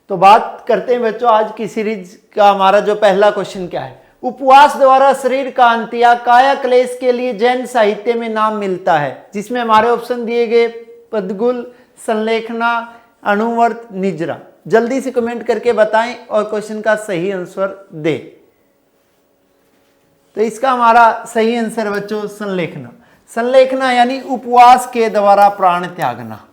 तो बात करते हैं बच्चों आज की सीरीज का हमारा जो पहला क्वेश्चन क्या है। उपवास द्वारा शरीर का अंत या काया क्लेश के लिए जैन साहित्य में नाम मिलता है, जिसमें हमारे ऑप्शन दिए गए पदगुल, संलेखना, अनुवर्त, निजरा। जल्दी से कमेंट करके बताएं और क्वेश्चन का सही आंसर दें। तो इसका हमारा सही आंसर बच्चों संलेखना। संलेखना यानी उपवास के द्वारा प्राण त्यागना।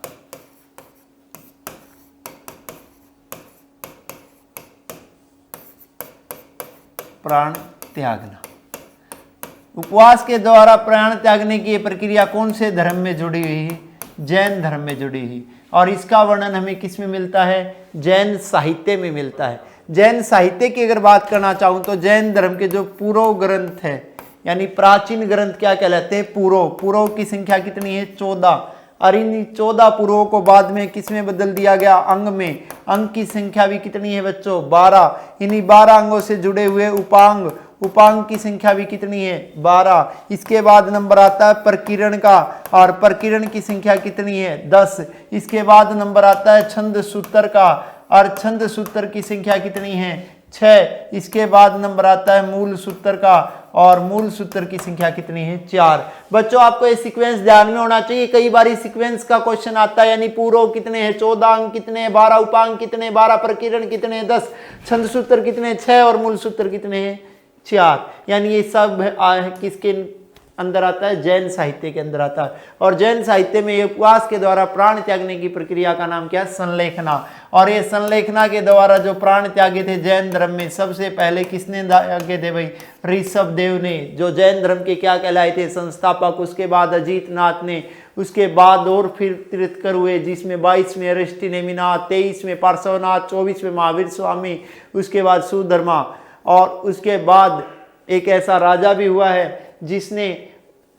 प्राण त्यागना, उपवास के द्वारा प्राण त्यागने की प्रक्रिया कौन से धर्म में जुड़ी हुई है? जैन धर्म में जुड़ी हुई। और इसका वर्णन हमें किस में मिलता है? जैन साहित्य में मिलता है। जैन साहित्य की अगर बात करना चाहूं तो जैन धर्म के जो पूर्व ग्रंथ है यानी प्राचीन ग्रंथ क्या कहलाते हैं? पूर्व। पूर्व की संख्या कितनी है? 14। और इन 14 पूर्वों को बाद में किस में बदल दिया गया? अंग में। अंग की संख्या भी कितनी है बच्चों? 12। इन्हीं 12 अंगों से जुड़े हुए उपांग, उपांग की संख्या भी कितनी है? 12। इसके बाद नंबर आता है प्रकीर्ण का, और प्रकीर्ण की संख्या कितनी है? 10। इसके बाद नंबर आता है छंद सूत्र का, और छंद सूत्र की संख्या कितनी है? 6। इसके बाद नंबर आता है मूल सूत्र का, और मूल सूत्र की संख्या कितनी है? 4। बच्चों आपको ये सीक्वेंस ध्यान में होना चाहिए, कई बार इस सीक्वेंस का क्वेश्चन आता है। यानी पूर्व कितने हैं? 14। अंग कितने हैं? 12। उपांग कितने? 12। प्रकीर्ण कितने हैं? 10। छंद सूत्र कितने? 6। और मूल सूत्र कितने हैं? 4। यानी ये सब किसके अंदर आता है? जैन साहित्य के अंदर आता है। और जैन साहित्य में ये उपवास के द्वारा प्राण त्यागने की प्रक्रिया का नाम क्या है? संलेखना। और ये संलेखना के द्वारा जो प्राण त्यागे थे जैन धर्म में, सबसे पहले किसने त्यागे थे भाई? ऋषभ देव ने, जो जैन धर्म के क्या कहलाए थे? संस्थापक। उसके बाद अजीत नाथ ने, उसके बाद और फिर तीर्थकर हुए, जिसमें 22 में अरिष्टी नेमिनाथ, 23 में पार्श्वनाथ, 24 में महावीर स्वामी, उसके बाद सुधर्मा, और उसके बाद एक ऐसा राजा भी हुआ है जिसने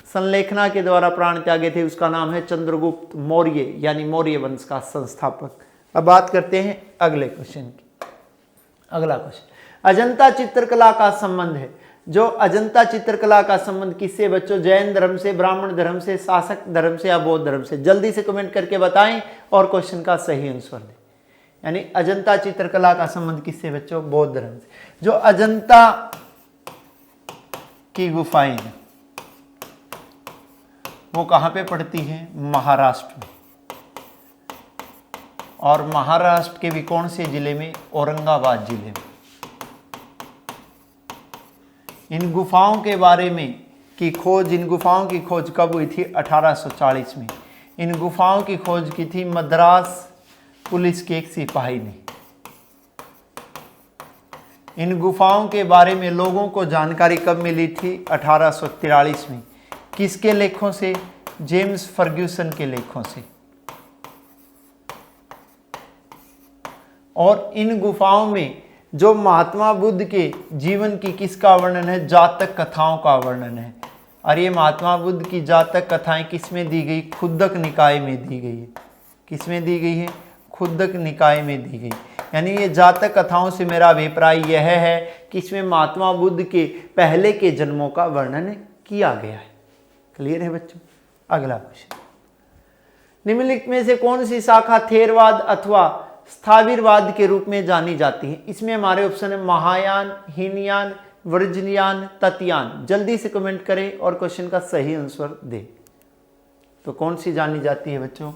संलेखना के द्वारा प्राण त्यागे थे, उसका नाम है चंद्रगुप्त मौर्य, यानी मौर्य वंश का संस्थापक। अब बात करते हैं अगले क्वेश्चन की। अगला क्वेश्चन, अजंता चित्रकला का संबंध है। जो अजंता चित्रकला का संबंध किससे बच्चों? जैन धर्म से, ब्राह्मण धर्म से, शासक धर्म से या बौद्ध धर्म से? जल्दी से कमेंट करके बताएं और क्वेश्चन का सही आंसर दें। यानी अजंता चित्रकला का संबंध किससे बच्चों? बौद्ध धर्म से। जो अजंता की गुफाएं हैं वो कहां पे पड़ती हैं? महाराष्ट्र में। और महाराष्ट्र के भी कौन से जिले में? औरंगाबाद जिले में। इन गुफाओं के बारे में की खोज, इन गुफाओं की खोज कब हुई थी? 1840 में। इन गुफाओं की खोज की थी मद्रास पुलिस के एक सिपाही ने। इन गुफाओं के बारे में लोगों को जानकारी कब मिली थी? 1843 में। किसके लेखों से? जेम्स फर्ग्यूसन के लेखों से। और इन गुफाओं में जो महात्मा बुद्ध के जीवन की किसका वर्णन है? जातक कथाओं का वर्णन है। और ये महात्मा बुद्ध की जातक कथाएं किसमें दी गई? खुद्दक निकाय में दी गई है। किसमें दी गई है? खुद्दक निकाय में दी गई। यानी ये जातक कथाओं से मेरा अभिप्राय यह है कि इसमें महात्मा बुद्ध के पहले के जन्मों का वर्णन किया गया है। क्लियर है बच्चों? अगला क्वेश्चन, निम्नलिखित में से कौन सी शाखा थेरवाद अथवा स्थाविरवाद के रूप में जानी जाती है? इसमें हमारे ऑप्शन है महायान, हीनयान, वज्रयान, तत्यान। जल्दी से कमेंट करें और क्वेश्चन का सही आंसर दें। तो कौन सी जानी जाती है बच्चों?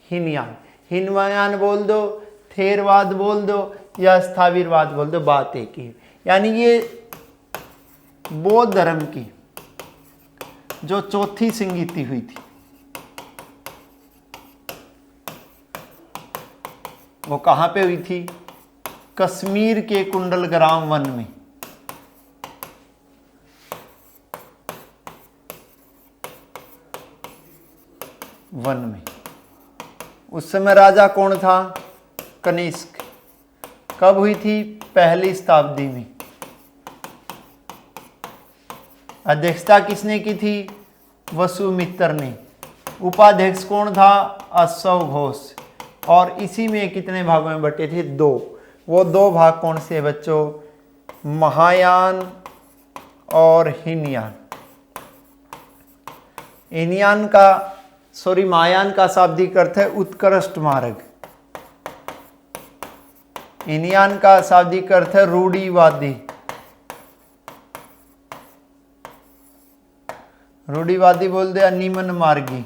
हीनयान। हीनयान बोल दो, थेरवाद बोल दो, या स्थाविरवाद बोल दो, बात एक ही है। यानी ये बौद्ध धर्म की जो चौथी संगीति हुई थी वो कहां पे हुई थी? कश्मीर के कुंडलग्राम वन में। वन में उस समय राजा कौन था? कनिष्क। कब हुई थी? पहली शताब्दी में। अध्यक्षता किसने की थी? वसुमित्र ने। उपाध्यक्ष कौन था? अश्व घोष। और इसी में कितने भागों में बटे थे? 2। वो 2 भाग कौन से बच्चों? महायान और हीनयान। महायान का शाब्दिक अर्थ है उत्कृष्ट मार्ग। हीनयान का शाब्दिक अर्थ है रूढ़िवादी। रूढ़िवादी बोल दे निम्न मार्गी।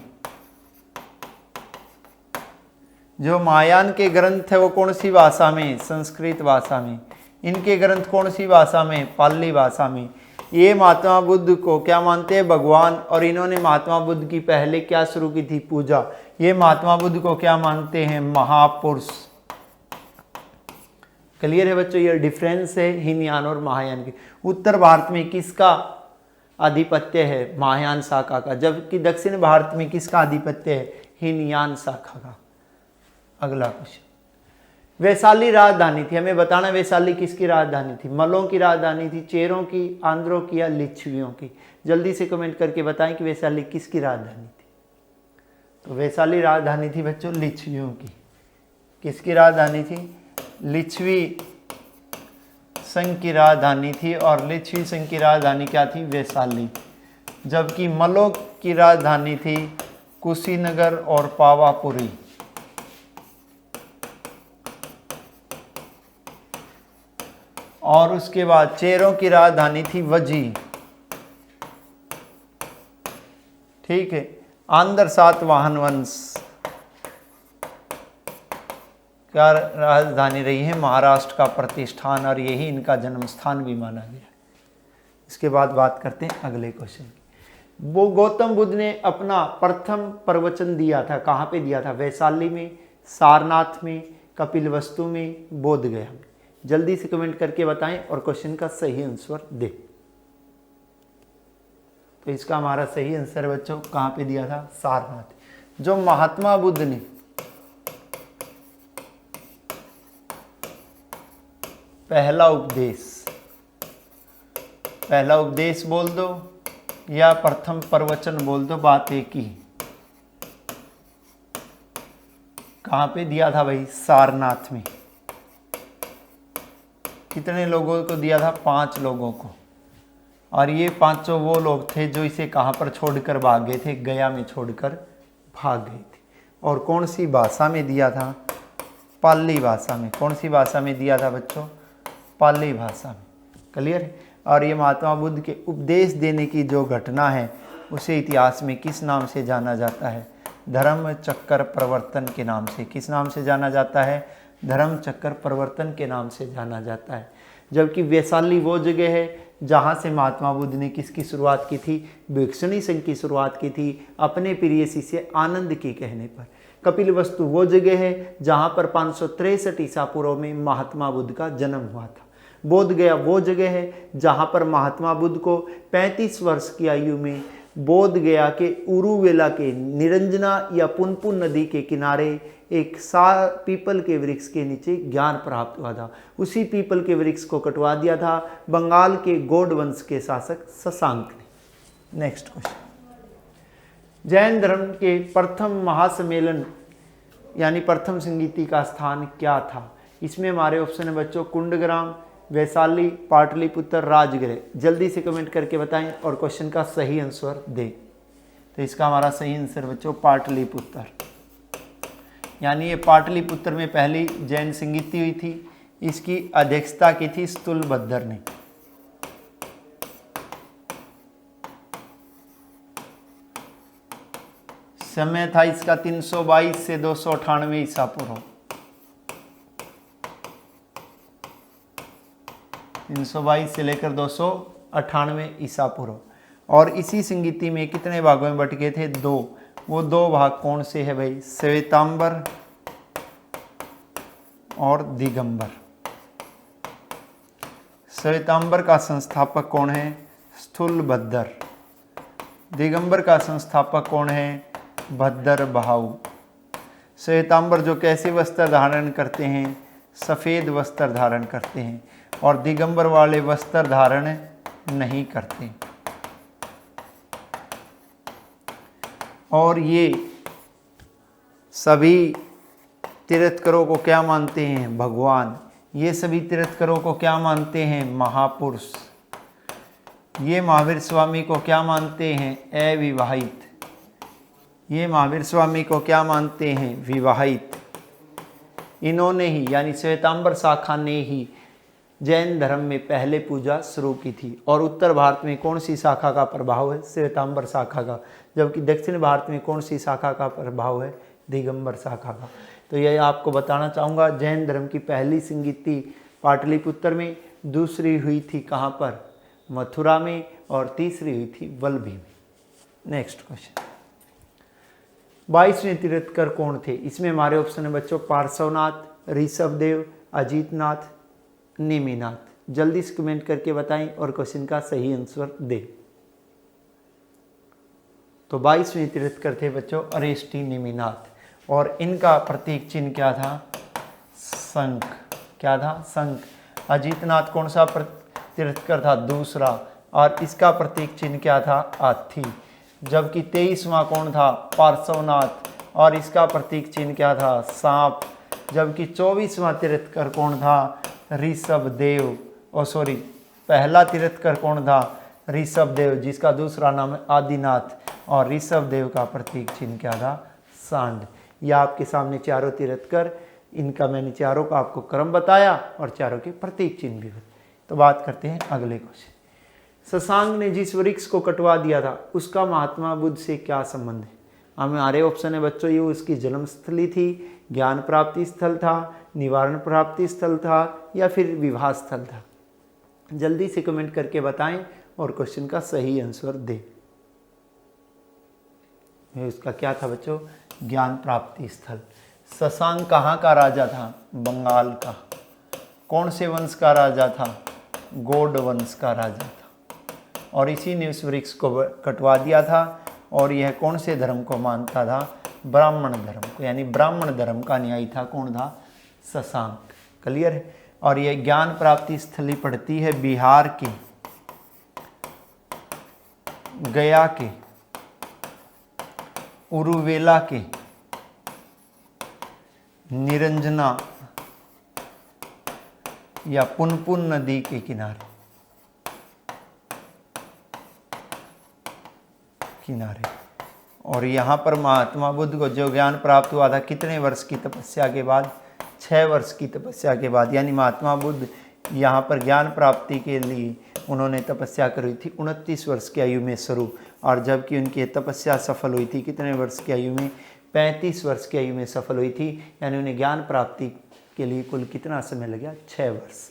जो महायान के ग्रंथ है वो कौन सी भाषा में? संस्कृत भाषा में। इनके ग्रंथ कौन सी भाषा में? पाली भाषा में। ये महात्मा बुद्ध को क्या मानते हैं? भगवान। और इन्होंने महात्मा बुद्ध की पहले क्या शुरू की थी? पूजा। ये महात्मा बुद्ध को क्या मानते हैं? महापुरुष। क्लियर है बच्चों? ये डिफरेंस है हीनयान और महायान के। उत्तर भारत में किसका आधिपत्य है? महायान शाखा का। जबकि दक्षिण भारत में किसका आधिपत्य है? हीनयान शाखा का। अगला क्वेश्चन, वैशाली राजधानी थी, हमें बताना वैशाली किसकी राजधानी थी? मल्लों की राजधानी थी, चेरों की, आंध्रों की या लिच्छवियों की? जल्दी से कमेंट करके बताएं कि वैशाली किसकी राजधानी थी। तो वैशाली राजधानी थी बच्चों लिच्छवियों की। किसकी राजधानी थी? लिच्छवी संघ की राजधानी थी। और लिच्छवी संघ की राजधानी क्या थी? वैशाली। जबकि मल्लों की राजधानी थी कुशीनगर और पावापुरी। और उसके बाद चेरों की राजधानी थी वजी। ठीक है। आंध्र सातवाहन वंश क्या राजधानी रही है? महाराष्ट्र का प्रतिष्ठान। और यही इनका जन्म स्थान भी माना गया। इसके बाद बात करते हैं अगले क्वेश्चन की। वो गौतम बुद्ध ने अपना प्रथम प्रवचन दिया था, कहाँ पे दिया था? वैशाली में, सारनाथ में, कपिलवस्तु में, बोधगया में। जल्दी से कमेंट करके बताएं और क्वेश्चन का सही आंसर दें। तो इसका हमारा सही आंसर बच्चों कहाँ पे दिया था? सारनाथ। जो महात्मा बुद्ध ने पहला उपदेश बोल दो या प्रथम प्रवचन बोल दो, बात एक ही। कहाँ पे दिया था भाई? सारनाथ में। कितने लोगों को दिया था? 5 लोगों को। और ये 5 वो लोग थे जो इसे कहाँ पर छोड़कर भाग गए थे? गया में छोड़कर भाग गए थे। और कौन सी भाषा में दिया था? पाली भाषा में। कौन सी भाषा में दिया था बच्चों? पाली भाषा में। क्लियर है? और ये महात्मा बुद्ध के उपदेश देने की जो घटना है उसे इतिहास में किस नाम से जाना जाता है? धर्म चक्र प्रवर्तन के नाम से। किस नाम से जाना जाता है? धर्म चक्र प्रवर्तन के नाम से जाना जाता है। जबकि वैशाली वो जगह है जहाँ से महात्मा बुद्ध ने किसकी शुरुआत की थी? भिक्षुणी संघ की शुरुआत की थी अपने प्रिय शिष्य आनंद के कहने पर। कपिलवस्तु वो जगह है जहाँ पर 563 ईसा पूर्व में महात्मा बुद्ध का जन्म हुआ था। बोधगया वो जगह है जहाँ पर महात्मा बुद्ध को 35 वर्ष की आयु में बोधगया के उरुवेला के निरंजना या पुनपुन नदी के किनारे एक पीपल के वृक्ष के नीचे ज्ञान प्राप्त हुआ था। उसी पीपल के वृक्ष को कटवा दिया था बंगाल के गौड़ वंश के शासक शशांक ने। नेक्स्ट क्वेश्चन, जैन धर्म के प्रथम महासम्मेलन यानी प्रथम संगीति का स्थान क्या था? इसमें हमारे ऑप्शन है बच्चों कुंडग्राम, वैशाली, पाटलिपुत्र, राजगृह। जल्दी से कमेंट करके बताएं और क्वेश्चन का सही आंसर दें। तो इसका हमारा सही आंसर बच्चों पाटलिपुत्र। यानी ये पाटलिपुत्र में पहली जैन संगीति हुई थी। इसकी अध्यक्षता की थी स्थूलभद्र ने। समय था इसका 322 से 298 ईसा पूर्व। 322 से लेकर 298 ईसा पूर्व। और इसी संगीति में कितने भागों में बट गए थे? 2। वो 2 भाग कौन से है भाई? श्वेतांबर और दिगंबर। श्वेतांबर का संस्थापक कौन है? स्थूलभद्र। दिगंबर का संस्थापक कौन है? भद्र बहाऊ। श्वेतांबर जो कैसे वस्त्र धारण करते हैं? सफ़ेद वस्त्र धारण करते हैं। और दिगंबर वाले वस्त्र धारण नहीं करते। और ये सभी तीर्थंकरों को क्या मानते हैं? भगवान। ये सभी तीर्थंकरों को क्या मानते हैं? महापुरुष। ये महावीर स्वामी को क्या मानते हैं? अविवाहित। ये महावीर स्वामी को क्या मानते हैं? विवाहित। इन्होंने ही यानी श्वेतांबर शाखा ने ही जैन धर्म में पहले पूजा शुरू की थी। और उत्तर भारत में कौन सी शाखा का प्रभाव है? श्वेतांबर शाखा का। जबकि दक्षिण भारत में कौन सी शाखा का प्रभाव है? दिगंबर शाखा का। तो यह आपको बताना चाहूँगा, जैन धर्म की पहली संगीति पाटलिपुत्र में, दूसरी हुई थी कहाँ पर? मथुरा में, और तीसरी हुई थी वल्लभी में। नेक्स्ट क्वेश्चन, 22वें तीर्थकर कौन थे? इसमें हमारे ऑप्शन है बच्चों पार्श्वनाथ, ऋषभदेव, अजीतनाथ, नेमिनाथ। जल्दी से कमेंट करके बताएं और क्वेश्चन का सही आंसर दें। तो 22वें तीर्थकर थे बच्चों अरेष्टी नेमिनाथ, और इनका प्रतीक चिन्ह क्या था? शंख। क्या था? शंख। अजीतनाथ कौन सा तीर्थकर था? दूसरा, और इसका प्रतीक चिन्ह क्या था? हाथी। जबकि 23वां कौन था? पार्श्वनाथ, और इसका प्रतीक चिन्ह क्या था? सांप। जबकि 24वां तीर्थकर कौन था? ऋषभदेव। पहला तीर्थकर कौन था? ऋषभदेव, जिसका दूसरा नाम है आदिनाथ, और ऋषभदेव का प्रतीक चिन्ह क्या था? सांड। यह आपके सामने चारों तीर्थकर, इनका मैंने चारों का आपको क्रम बताया और चारों के प्रतीक चिन्ह भी बताए। तो बात करते हैं अगले क्वेश्चन। शशांक ने जिस वृक्ष को कटवा दिया था उसका महात्मा बुद्ध से क्या संबंध है? हमारे ऑप्शन है बच्चों, ये उसकी जन्मस्थली थी, ज्ञान प्राप्ति स्थल था, निवारण प्राप्ति स्थल था, या फिर विवाह स्थल था। जल्दी से कमेंट करके बताएं और क्वेश्चन का सही आंसर दें। उसका क्या था बच्चों? ज्ञान प्राप्ति स्थल। शशांक कहाँ का राजा था? बंगाल का। कौन से वंश का राजा था? गौड़ वंश का राजा था, और इसी ने उस वृक्ष को कटवा दिया था। और यह कौन से धर्म को मानता था? ब्राह्मण धर्म को, यानी ब्राह्मण धर्म का न्यायी था। कौन था? शशांक। क्लियर है। और यह ज्ञान प्राप्ति स्थली पड़ती है बिहार के गया के उरुवेला के निरंजना या पुनपुन नदी के किनारे और यहाँ पर महात्मा बुद्ध को जो ज्ञान प्राप्त हुआ था कितने वर्ष की तपस्या के बाद? 6 वर्ष की तपस्या के बाद। यानी महात्मा बुद्ध यहाँ पर ज्ञान प्राप्ति के लिए उन्होंने तपस्या करी थी 29 वर्ष की आयु में शुरू, और जबकि उनकी तपस्या सफल हुई थी कितने वर्ष की आयु में? 35 वर्ष की आयु में सफल हुई थी। यानी उन्हें ज्ञान प्राप्ति के लिए कुल कितना समय लगा? 6 वर्ष।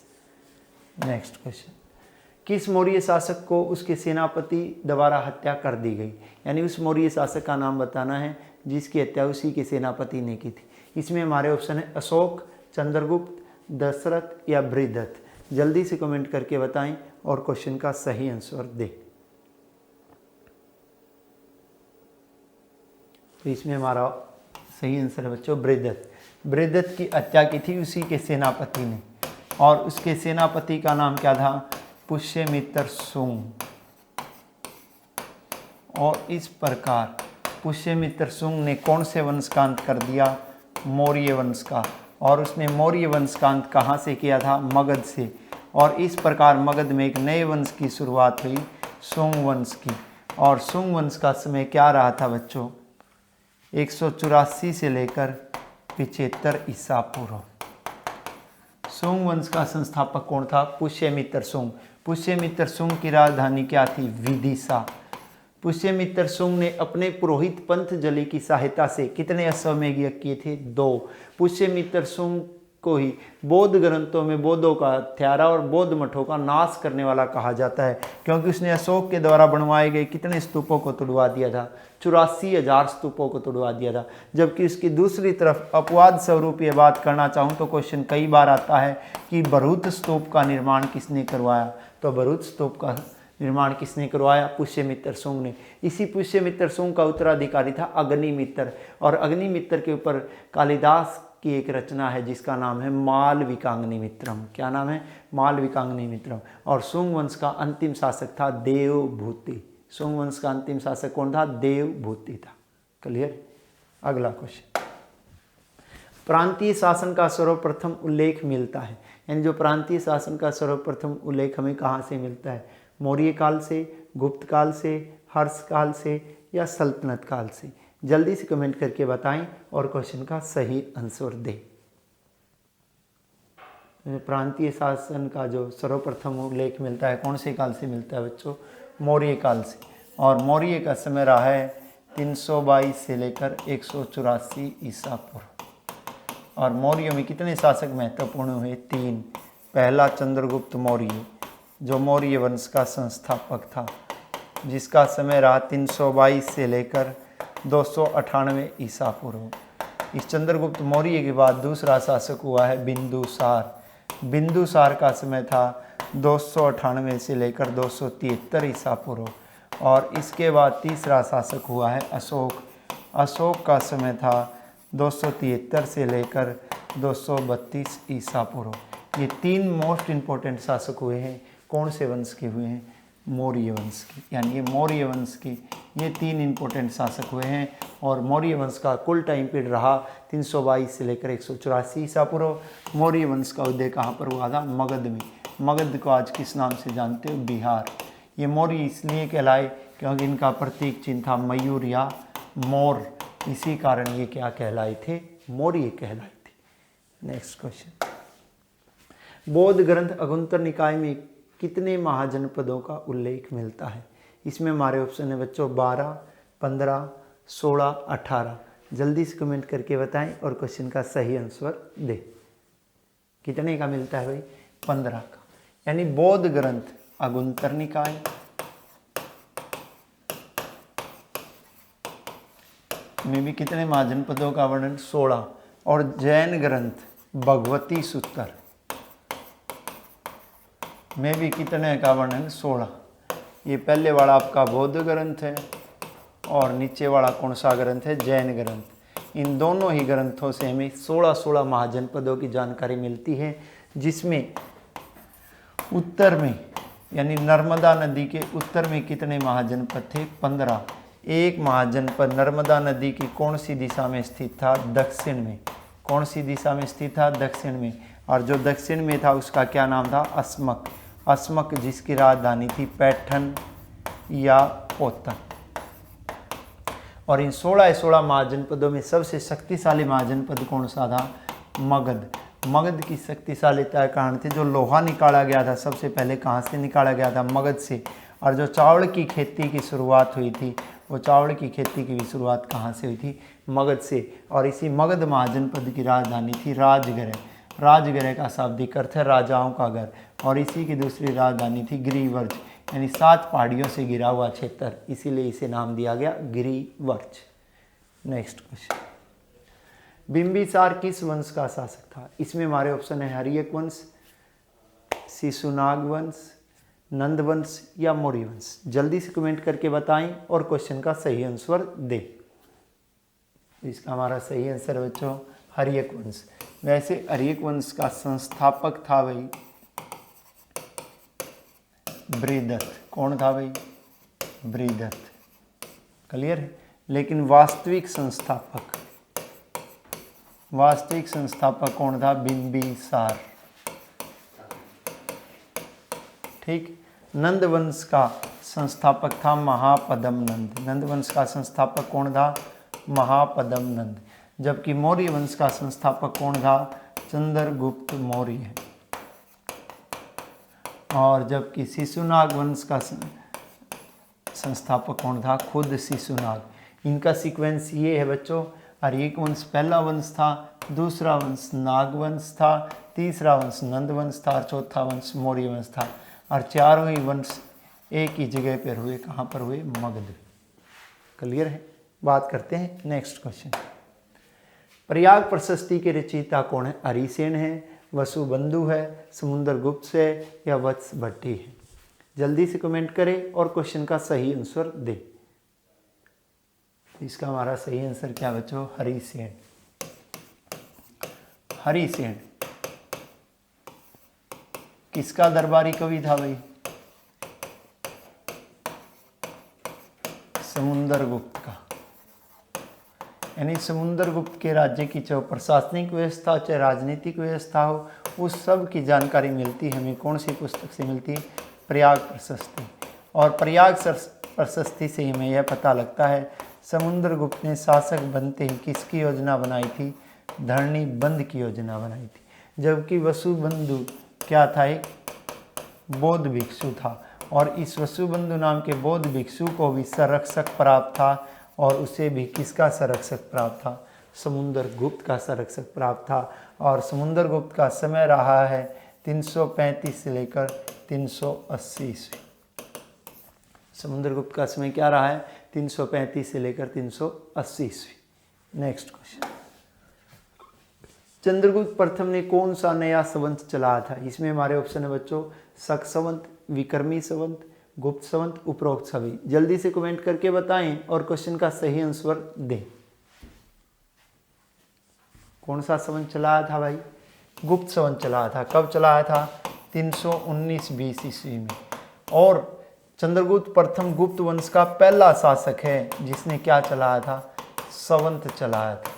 नेक्स्ट क्वेश्चन, किस मौर्य शासक को उसके सेनापति द्वारा हत्या कर दी गई? यानी उस मौर्य शासक का नाम बताना है जिसकी हत्या उसी के सेनापति ने की थी। इसमें हमारे ऑप्शन है अशोक, चंद्रगुप्त, दशरथ या बृहदत्त। जल्दी से कमेंट करके बताएं और क्वेश्चन का सही आंसर दें। तो इसमें हमारा सही आंसर है बच्चों बृहदत्त। बृहदत्त की हत्या की थी उसी के सेनापति ने, और उसके सेनापति का नाम क्या था? पुष्यमित्र शुंग। और इस प्रकार पुष्यमित्र शुंग ने कौन से वंश का अंत कर दिया? मौर्य वंश का। और उसने मौर्य वंश का अंत कहाँ से किया था? मगध से। और इस प्रकार मगध में एक नए वंश की शुरुआत हुई, शुंग वंश की। और शुंग वंश का समय क्या रहा था बच्चों? 184 से लेकर 75 ईसा पूर्व। शुंग वंश का संस्थापक कौन था? पुष्यमित्र शुंग। पुष्यमित्र शुंग की राजधानी क्या थी? विदिशा। पुष्यमित्र शुंग ने अपने पुरोहित पंतजलि की सहायता से कितने अश्वमेध यज्ञ किए थे? 2। पुष्यमित्र शुंग को ही बौद्ध ग्रंथों में बौद्धों का हत्यारा और बौद्ध मठों का नाश करने वाला कहा जाता है, क्योंकि उसने अशोक के द्वारा बनवाए गए कितने स्तूपों को तुड़वा दिया था? 84,000 स्तूपों को तुड़वा दिया था। जबकि उसकी दूसरी तरफ अपवाद स्वरूप ये बात करना चाहूँ तो क्वेश्चन कई बार आता है कि भरूच स्तूप का निर्माण किसने करवाया? तो भरूच स्तूप का निर्माण किसने करवाया? पुष्यमित्र शुंग ने। इसी पुष्यमित्र शुंग का उत्तराधिकारी था अग्निमित्र, और अग्निमित्र के ऊपर कालिदास की एक रचना है जिसका नाम है मालविकाग्निमित्रम। क्या नाम है? मालविकाग्निमित्रम। और शुंग वंश का अंतिम शासक था देवभूति। शुंग वंश का अंतिम शासक कौन था? देवभूति था। क्लियर। अगला क्वेश्चन, प्रांतीय शासन का सर्वप्रथम उल्लेख मिलता है, यानी जो प्रांतीय शासन का सर्वप्रथम उल्लेख हमें कहाँ से मिलता है? मौर्य काल से, गुप्त काल से, हर्ष काल से या सल्तनत काल से? जल्दी से कमेंट करके बताएं और क्वेश्चन का सही आंसर दें। प्रांतीय शासन का जो सर्वप्रथम उल्लेख मिलता है कौन से काल से मिलता है बच्चों? मौर्य काल से। और मौर्य का समय रहा है 322 से लेकर 184 ईसा पूर्व। और मौर्य में कितने शासक महत्वपूर्ण हुए? 3। पहला चंद्रगुप्त मौर्य, जो मौर्य वंश का संस्थापक था, जिसका समय रहा 322 से लेकर 298 ईसा पूर्व। इस चंद्रगुप्त मौर्य के बाद दूसरा शासक हुआ है बिंदुसार। बिंदुसार का समय था 298 से लेकर 273 ईसा पूर्व। और इसके बाद तीसरा शासक हुआ है अशोक। अशोक का समय था 273 से लेकर 232 ईसा पूर्व। ये 3 मोस्ट इम्पोर्टेंट शासक हुए हैं। कौन से वंश के हुए हैं? मौर्य वंश के। यानी ये मौर्य वंश के ये 3 इम्पोर्टेंट शासक हुए हैं। और मौर्य वंश का कुल टाइम पीरियड रहा 322 से लेकर 184 ईसा पूर्व। मौर्य वंश का उदय कहाँ पर हुआ था? मगध में। मगध को आज किस नाम से जानते हो? बिहार। ये मौर्य इसलिए कहलाए क्योंकि इनका प्रतीक चिन्ह था मयूर या मोर। इसी कारण ये क्या कहलाए थे? मौर्य कहलाए थे। नेक्स्ट क्वेश्चन, बौद्ध ग्रंथ अगुंतर निकाय में कितने महाजनपदों का उल्लेख मिलता है? इसमें हमारे ऑप्शन है बच्चों 12, 15, 16, 18। जल्दी से कमेंट करके बताएं और क्वेश्चन का सही आंसर दें। कितने का मिलता है भाई? 15 का। यानी बौद्ध ग्रंथ अगुंतर निकाय में भी कितने महाजनपदों का वर्णन? 16। और जैन ग्रंथ भगवती सूत्र में भी कितने का वर्णन? 16। ये पहले वाला आपका बौद्ध ग्रंथ है और नीचे वाला कौन सा ग्रंथ है? जैन ग्रंथ। इन दोनों ही ग्रंथों से हमें 16 महाजनपदों की जानकारी मिलती है, जिसमें उत्तर में यानी नर्मदा नदी के उत्तर में कितने महाजनपद थे? 15। एक महाजनपद नर्मदा नदी की कौन सी दिशा में स्थित था? दक्षिण में। कौन सी दिशा में स्थित था? दक्षिण में। और जो दक्षिण में था उसका क्या नाम था? अस्मक। अस्मक जिसकी राजधानी थी पैठन या पोतन। और इन 16 महाजनपदों में सबसे शक्तिशाली महाजनपद कौन सा था? मगध। मगध की शक्तिशालीता के कारण थे जो लोहा निकाला गया था सबसे पहले कहाँ से निकाला गया था? मगध से। और जो चावल की खेती की शुरुआत हुई थी वो चावल की खेती की भी शुरुआत कहाँ से हुई थी? मगध से। और इसी मगध महाजनपद की राजधानी थी राजगृह। राजगृह का शाब्दिक अर्थ है राजाओं का घर। और इसी की दूसरी राजधानी थी गिरिवर्ज, यानी 7 पहाड़ियों से घिरा हुआ क्षेत्र, इसीलिए इसे नाम दिया गया गिरिवर्ज। नेक्स्ट क्वेश्चन, बिंबिसार किस वंश का शासक था? इसमें हमारे ऑप्शन है हर्यक वंश, शिशुनाग वंश, नंद वंश या मौर्य वंश। जल्दी से कमेंट करके बताएं और क्वेश्चन का सही आंसर दें। इसका हमारा सही आंसर बच्चों हर्यक वंश। वैसे हर्यक वंश का संस्थापक था भाई बृहदत्त। कौन था भाई? बृहदत्त। क्लियर है? लेकिन वास्तविक संस्थापक कौन था? बिंबिसार। ठीक। नंद वंश का संस्थापक था महापद्म नंद। नंद वंश का संस्थापक कौन था? महापद्म नंद। जबकि मौर्य वंश का संस्थापक कौन था? चंद्रगुप्त मौर्य। और जबकि शिशुनाग वंश का संस्थापक कौन था? खुद शिशुनाग। इनका सीक्वेंस ये है बच्चों, हर्यक वंश पहला वंश था, दूसरा वंश नाग वंश था, तीसरा वंश नंद वंश था और चौथा वंश मौर्य वंश था। और चारों ही वंश एक ही जगह पर हुए। कहाँ पर हुए? मगध। क्लियर है? बात करते हैं नेक्स्ट क्वेश्चन। प्रयाग प्रशस्ति के रचयिता कौन है? हरिसेन है, वसुबंधु है, समुद्रगुप्त है या वत्स भट्टी है? जल्दी से कमेंट करें और क्वेश्चन का सही आंसर दें। इसका हमारा सही आंसर क्या बच्चों? हरिसेन। हरिसेन किसका दरबारी कवि था भाई? समुद्रगुप्त का। यानी समुद्रगुप्त के राज्य की चाहे प्रशासनिक व्यवस्था चाहे राजनीतिक व्यवस्था हो, उस सब की जानकारी मिलती है हमें कौन सी पुस्तक से मिलती है? प्रयाग प्रशस्ति। और प्रयाग प्रशस्ति से हमें यह पता लगता है समुद्रगुप्त ने शासक बनते ही किसकी योजना बनाई थी? धरणी बंद की योजना बनाई थी, जबकि वसुबंधु क्या था, एक बौद्ध भिक्षु था, और इस वसुबंधु नाम के बौद्ध भिक्षु को भी संरक्षक प्राप्त था, और उसे भी किसका संरक्षक प्राप्त था, समुद्रगुप्त का संरक्षक प्राप्त था। और समुद्रगुप्त का समय रहा है 335 से लेकर 380 ईस्वी। समुद्रगुप्त का समय क्या रहा है, 335 से लेकर 380 ईस्वी। नेक्स्ट क्वेश्चन, चंद्रगुप्त प्रथम ने कौन सा नया संवत चलाया था? इसमें हमारे ऑप्शन है बच्चों, शक संवत, विक्रमी संवत, गुप्त संवत, उपरोक्त सभी। जल्दी से कमेंट करके बताएं और क्वेश्चन का सही आंसर दें। कौन सा संवत चलाया था भाई? गुप्त संवत चलाया था। कब चलाया था? 319-20 ईस्वी में। और चंद्रगुप्त प्रथम गुप्त वंश का पहला शासक है जिसने क्या चलाया था? संवत चलाया था।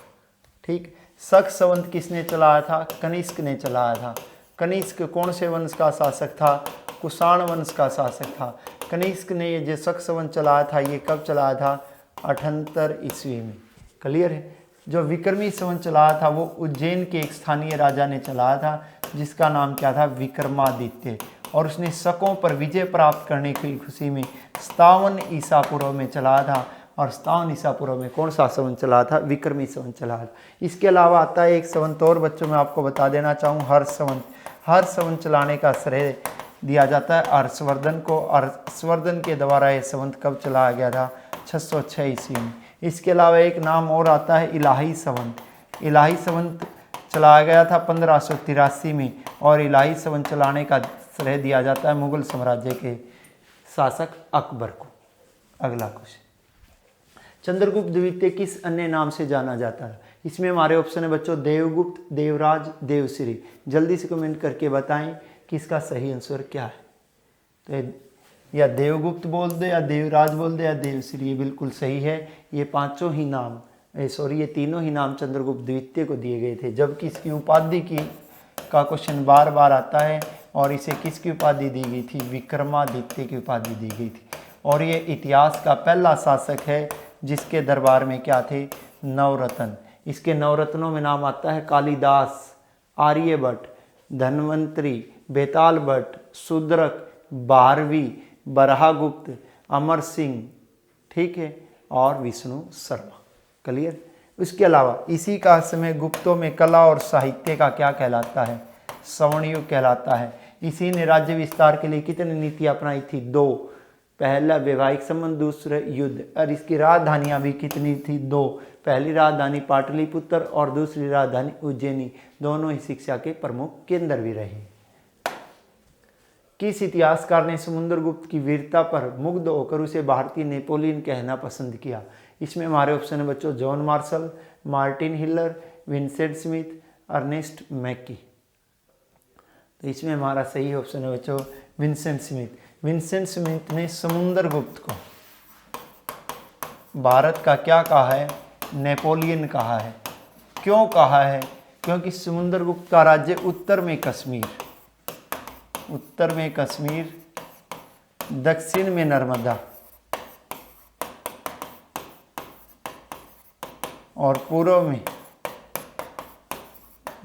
ठीक, शक संवत किसने चलाया था? कनिष्क ने चलाया था। कनिष्क कौन से वंश का शासक था? कुषाण वंश का शासक था। कनिष्क ने ये जो शक संवत चलाया था, ये कब चलाया था? 78 ईस्वी में। क्लियर है। जो विक्रमी संवत चलाया था वो उज्जैन के एक स्थानीय राजा ने चलाया था, जिसका नाम क्या था? विक्रमादित्य। और उसने शकों पर विजय प्राप्त करने की खुशी में 57 ईसा पूर्व में चलाया था। और 57 ईसा पूर्व में कौन सा संवत चला था? विक्रमी संवत चला था। इसके अलावा आता है एक संवत और बच्चों में आपको बता देना चाहूँ, हर्ष संवत। हर्ष संवत चलाने का श्रेय दिया जाता है हर्षवर्धन को। हर्षवर्धन के द्वारा यह संवत कब चलाया गया था? 606 ईस्वी में। इसके अलावा एक नाम और आता है इलाही संवत। इलाही संवत चलाया गया था 1583 में, और इलाही संवत चलाने का श्रेय दिया जाता है मुगल साम्राज्य के शासक अकबर को। अगला क्वेश्चन, चंद्रगुप्त द्वितीय किस अन्य नाम से जाना जाता है? इसमें हमारे ऑप्शन है बच्चों, देवगुप्त, देवराज, देवश्री। जल्दी से कमेंट करके बताएं कि इसका सही आंसर क्या है। तो या देवगुप्त बोल दे, या देवराज बोल दे, या देवश्री, ये बिल्कुल सही है। ये पांचों ही नाम ये तीनों ही नाम चंद्रगुप्त द्वितीय को दिए गए थे। जबकि इसकी उपाधि का क्वेश्चन बार बार आता है, और इसे किसकी उपाधि दी गई थी? विक्रमादित्य की उपाधि दी गई थी। और ये इतिहास का पहला शासक है जिसके दरबार में क्या थे? नवरत्न। इसके नवरत्नों में नाम आता है कालिदास, आर्यभट्ट, धन्वंतरी, बेताल भट्ट, शूद्रक, भारवी, बराहगुप्त, अमर सिंह, ठीक है, और विष्णु शर्मा। क्लियर। उसके अलावा इसी का समय गुप्तों में कला और साहित्य का क्या कहलाता है? स्वर्णयुग कहलाता है। इसी ने राज्य विस्तार के लिए कितनी नीतियां अपनाई थी? 2। पहला वैवाहिक संबंध, दूसरा युद्ध। और इसकी राजधानियां भी कितनी थी? 2। पहली राजधानी पाटलिपुत्र और दूसरी राजधानी उज्जैनी। दोनों ही शिक्षा के प्रमुख केंद्र भी रहे। किस इतिहासकार ने समुद्रगुप्त की वीरता पर मुग्ध होकर उसे भारतीय नेपोलियन कहना पसंद किया? इसमें हमारे ऑप्शन है बच्चों, John Marshall, Martin Hiller, Vincent Smith, Ernest Mackay. तो इसमें हमारा सही ऑप्शन है बच्चों विंसेंट स्मिथ। विंसेंट स्मिथ ने समुद्रगुप्त को भारत का क्या कहा है? नेपोलियन कहा है। क्यों कहा है? क्योंकि समुद्रगुप्त का राज्य उत्तर में कश्मीर, दक्षिण में नर्मदा और पूर्व में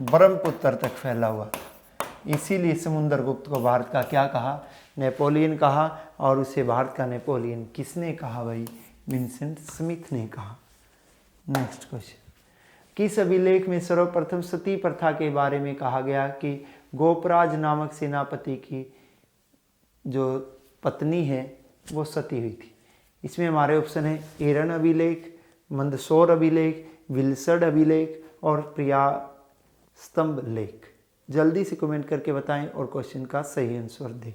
ब्रह्मपुत्र तक फैला हुआ था। इसीलिए समुद्रगुप्त को भारत का क्या कहा? नेपोलियन कहा। और उसे भारत का नेपोलियन किसने कहा भाई? विंसेंट स्मिथ ने कहा। नेक्स्ट क्वेश्चन, किस अभिलेख में सर्वप्रथम सती प्रथा के बारे में कहा गया कि गोपराज नामक सेनापति की जो पत्नी है वो सती हुई थी? इसमें हमारे ऑप्शन है एरन अभिलेख, मंदसौर अभिलेख, विल्सड अभिलेख और प्रियास्तंभ लेख। जल्दी से कमेंट करके बताएं और क्वेश्चन का सही आंसर दें।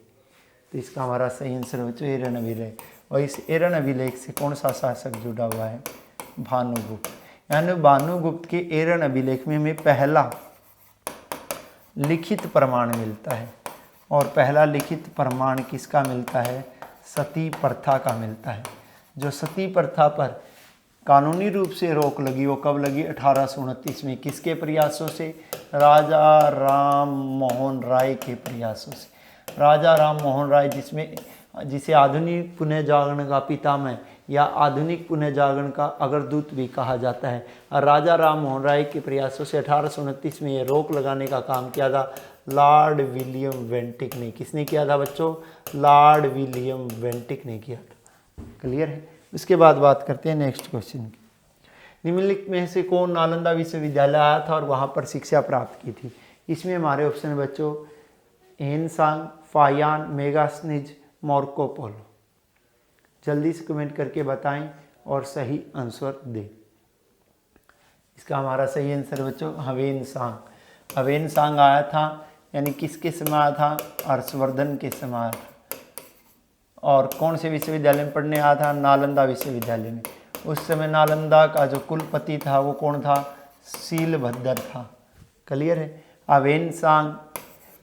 तो इसका हमारा सही आंसर है बच्चों एरन अभिलेख। और इस एरन अभिलेख से कौन सा शासक जुड़ा हुआ है? भानुगुप्त। यानी भानुगुप्त के एरन अभिलेख में हमें पहला लिखित प्रमाण मिलता है। और पहला लिखित प्रमाण किसका मिलता है? सती प्रथा का मिलता है। जो सती प्रथा पर कानूनी रूप से रोक लगी वो कब लगी? 1829 में। किसके प्रयासों से? राजा राम मोहन राय के प्रयासों से। राजा राम मोहन राय, जिसमें जिसे आधुनिक पुनः जागरण का पितामह या आधुनिक पुनः जागरण का अग्रदूत भी कहा जाता है। और राजा राम मोहन राय के प्रयासों से 1829 में ये रोक लगाने का काम किया था लॉर्ड विलियम वेंटिक ने। किसने किया था बच्चों? लॉर्ड विलियम वेंटिक ने किया था। क्लियर है? उसके बाद बात करते हैं नेक्स्ट क्वेश्चन की। निम्नलिखित में से कौन नालंदा विश्वविद्यालय आया था और वहाँ पर शिक्षा प्राप्त की थी? इसमें हमारे ऑप्शन है बच्चों हेनसांग, फायान, मेगास्निज, मार्को पोलो। जल्दी से कमेंट करके बताएं और सही आंसर दें। इसका हमारा सही आंसर बच्चों हवेनसांग। हवेनसांग आया था, यानी किसके समय आया था? हर्षवर्धन के समय आया था। और कौन से विश्वविद्यालय में पढ़ने आया था? नालंदा विश्वविद्यालय में। उस समय नालंदा का जो कुलपति था वो कौन था? शीलभद्र था। क्लियर है? हवेनसांग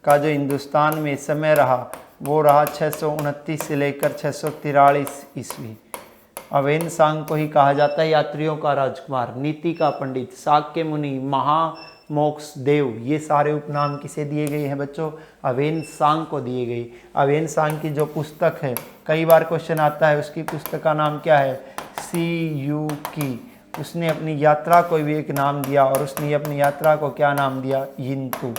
का जो हिंदुस्तान में समय रहा वो रहा 629 से लेकर 643 ईस्वी। हवेनसांग को ही कहा जाता है यात्रियों का राजकुमार, नीति का पंडित, शाक्य मुनि, महामोक्ष देव। ये सारे उपनाम किसे दिए गए हैं बच्चों? हवेनसांग को दिए गए। हवेनसांग की जो पुस्तक है, कई बार क्वेश्चन आता है, उसकी पुस्तक का नाम क्या है? सीयूकी। उसने अपनी यात्रा को भी एक नाम दिया और उसने अपनी यात्रा को क्या नाम दिया? यिंतु।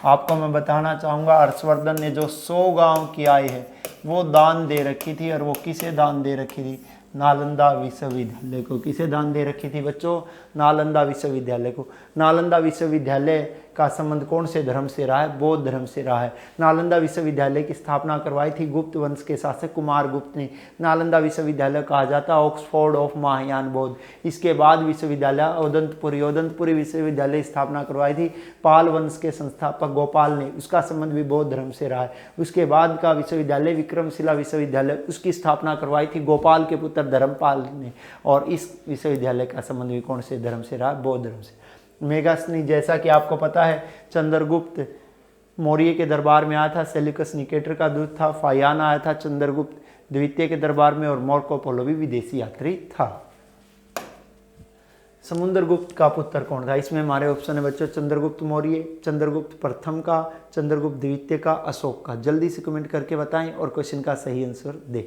आपको मैं बताना चाहूँगा हर्षवर्धन ने जो 100 गांव की आय है वो दान दे रखी थी। और वो किसे दान दे रखी थी? नालंदा विश्वविद्यालय को। किसे दान दे रखी थी बच्चों? नालंदा विश्वविद्यालय को। नालंदा विश्वविद्यालय का संबंध कौन से धर्म से रहा है? बौद्ध धर्म से रहा है। नालंदा विश्वविद्यालय की स्थापना करवाई थी गुप्त वंश के शासक कुमार गुप्त ने। नालंदा विश्वविद्यालय कहा जाता है ऑक्सफोर्ड ऑफ महायान बौद्ध। इसके बाद विश्वविद्यालय ओदंतपुरी विश्वविद्यालय स्थापना करवाई थी पाल वंश के संस्थापक गोपाल ने। उसका संबंध भी बौद्ध धर्म से रहा है। उसके बाद का विश्वविद्यालय विक्रमशिला विश्वविद्यालय, उसकी स्थापना करवाई थी गोपाल के पुत्र धर्मपाल ने। और इस विश्वविद्यालय का संबंध भी कौन से धर्म से रहा? बौद्ध धर्म से। मेगास्नी, जैसा कि आपको पता है, चंद्रगुप्त मौर्य के दरबार में आया था, सेल्यूकस निकेटर का दूत था। फायान आया था चंद्रगुप्त द्वितीय के दरबार में, और मार्को पोलो भी विदेशी यात्री था। समुद्रगुप्त का पुत्र कौन था? इसमें हमारे ऑप्शन है बच्चों चंद्रगुप्त मौर्य, चंद्रगुप्त प्रथम का, चंद्रगुप्त द्वितीय का, अशोक का। जल्दी से कमेंट करके बताएं और क्वेश्चन का सही आंसर दें।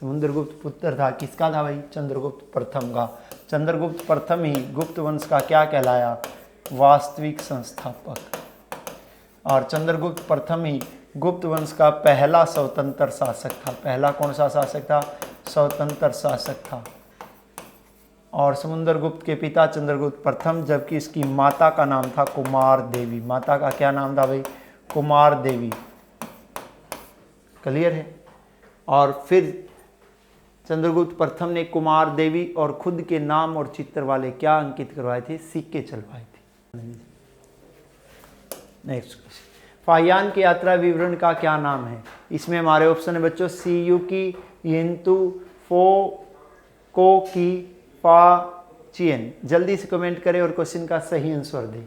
समुद्रगुप्त पुत्र था, किसका था भाई? चंद्रगुप्त प्रथम का। चंद्रगुप्त प्रथम ही गुप्त वंश का क्या कहलाया? वास्तविक संस्थापक। और चंद्रगुप्त प्रथम ही गुप्त वंश का पहला स्वतंत्र शासक था। पहला कौन सा शासक था? स्वतंत्र शासक था। और समुद्रगुप्त के पिता चंद्रगुप्त प्रथम, जबकि इसकी माता का नाम था कुमार देवी। माता का क्या नाम था भाई? कुमार देवी। क्लियर है? और फिर चंद्रगुप्त प्रथम ने कुमार देवी और खुद के नाम और चित्र वाले क्या अंकित करवाए थे? सिक्के चलवाए थे। नेक्स्ट क्वेश्चन, फायान की यात्रा विवरण का क्या नाम है? इसमें हमारे ऑप्शन है बच्चों सीयूकी, यिंतु, फो, को की, फा, चियन। जल्दी से कमेंट करें और क्वेश्चन का सही आंसर दें।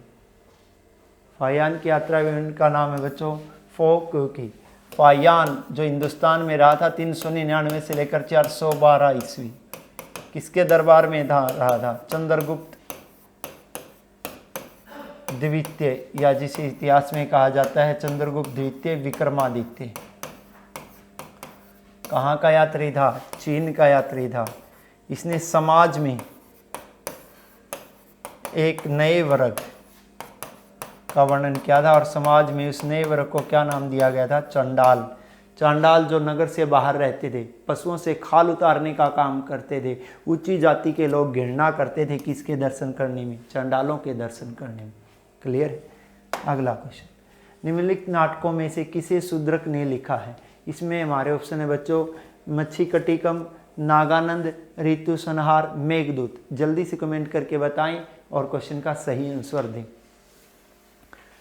फायान की यात्रा विवरण का नाम है बच्चों फो की। फायान जो हिंदुस्तान में रहा था 399 से लेकर 412 ईस्वी, किसके दरबार में रहा था? चंद्रगुप्त द्वितीय, या जिसे इतिहास में कहा जाता है चंद्रगुप्त द्वितीय विक्रमादित्य। कहाँ का यात्री था? चीन का यात्री था। इसने समाज में एक नए वर्ग का वर्णन किया था और समाज में उस नए वर्ग को क्या नाम दिया गया था? चंडाल। चांडाल जो नगर से बाहर रहते थे, पशुओं से खाल उतारने का काम करते थे। ऊंची जाति के लोग घृणा करते थे किसके दर्शन करने में? चंडालों के दर्शन करने में। क्लियर है? अगला क्वेश्चन, निम्नलिखित नाटकों में से किसे शूद्रक ने लिखा है? इसमें हमारे ऑप्शन है बच्चों मच्छीकटिकम, नागानंद, ऋतु संहार, मेघदूत। जल्दी से कमेंट करके बताएं और क्वेश्चन का सही आंसर दें।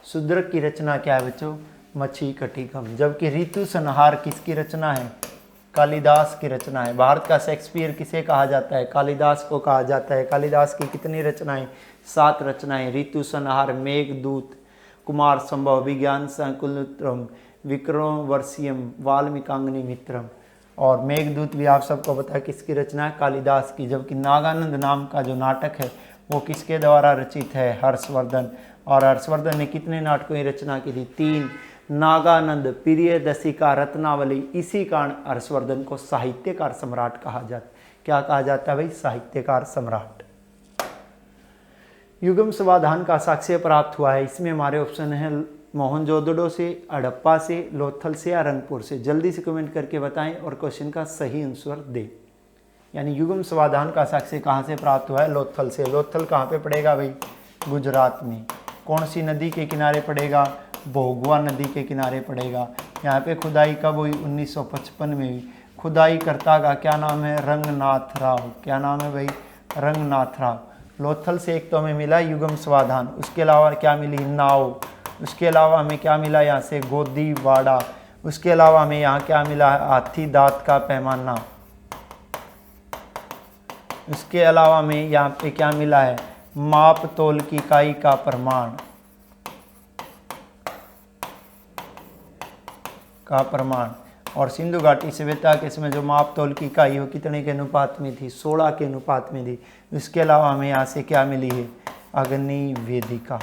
शूद्रक की रचना क्या है बच्चों? मच्छीकटिकम। जबकि ऋतु संहार किसकी रचना है? कालिदास की रचना है। भारत का शेक्सपियर किसे कहा जाता है? कालिदास को कहा जाता है। कालिदास की कितनी रचनाएं? 7 रचनाएं। ऋतु संहार, मेघदूत, कुमार संभव, विज्ञान शाकुंतलम, विक्रमोर्वशीयम, वाल्मीकाग्नि मित्रम। और मेघदूत भी आप सबको पता है किसकी रचना है? कालिदास की। जबकि नागानंद नाम का जो नाटक है वो किसके द्वारा रचित है? हर्षवर्धन। और हर्षवर्धन ने कितने नाटकों की रचना की थी? 3। नागानंद, प्रियदर्शिका, रत्नावली। इसी कारण हर्षवर्धन को साहित्यकार सम्राट कहा जाता है। क्या कहा जाता है भाई? साहित्यकार सम्राट। युगम समाधान का साक्ष्य प्राप्त हुआ है, इसमें हमारे ऑप्शन है मोहनजोदड़ो से, हड़प्पा से, लोथल से या रंगपुर से। जल्दी से कमेंट करके बताएं और क्वेश्चन का सही आंसर दें। यानी युगम समाधान का साक्ष्य कहाँ से प्राप्त हुआ है? लोथल से। लोथल कहाँ पे पड़ेगा भाई? गुजरात में। कौन सी नदी के किनारे पड़ेगा? भोगवा नदी के किनारे पड़ेगा। यहाँ पे खुदाई कब हुई? 1955 में हुई। खुदाई करता का क्या नाम है? रंगनाथ राव। क्या नाम है भाई? रंगनाथ राव। लोथल से एक तो हमें मिला युगम समाधान, उसके अलावा क्या मिली? नाव। उसके अलावा हमें क्या मिला? यहाँ से गोदीवाड़ा। उसके अलावा हमें यहाँ क्या मिला? हाथी दांत का पैमाना। उसके अलावा हमें यहाँ पे क्या मिला है? माप तोल की इकाई का प्रमाण और सिंधु घाटी सभ्यता के समय जो माप तोल की इकाई हो कितने के अनुपात में थी? 16 के अनुपात में थी। इसके अलावा हमें यहाँ से क्या मिली है? अग्नि वेदिका।